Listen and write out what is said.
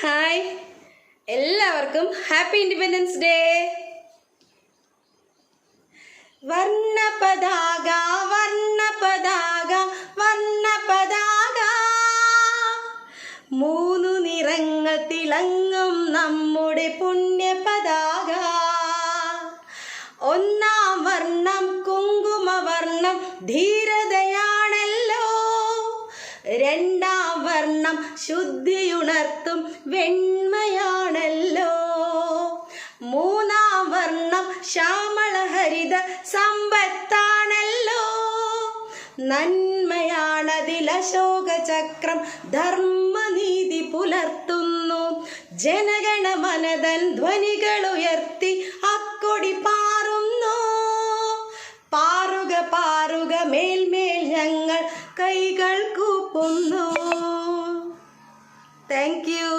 Hi, എല്ലാവർക്കും happy independence day. വർണ്ണ പതാക വർണ്ണ പതാക വർണ്ണ പതാക, മൂന്നു നിറങ്ങൾ തിളങ്ങും നമ്മുടെ പുണ്യ പതാക. ഒന്നാം വർണ്ണം കുങ്കുമവർണ്ണം ധീരതയാണല്ലോ, രണ്ടാം വർണ്ണം ശുദ്ധിയുണർത്തും വെണ്മയാണല്ലോ, മൂന്നാം വർണ്ണം ശ്യാമളഹരിത സമ്പത്താണല്ലോ, നന്മയാണതിൽ അശോകചക്രം ധർമ്മനീതി പുലർത്തുന്നു. ജനഗണമനതൻ ധ്വനികൾ ഉയർത്തി അക്കൊടി പാറുന്നു. പാറുക പാറുക മേൽമേൽ ഞങ്ങൾ കൈകൾ കൂപ്പുന്നു. Thank you.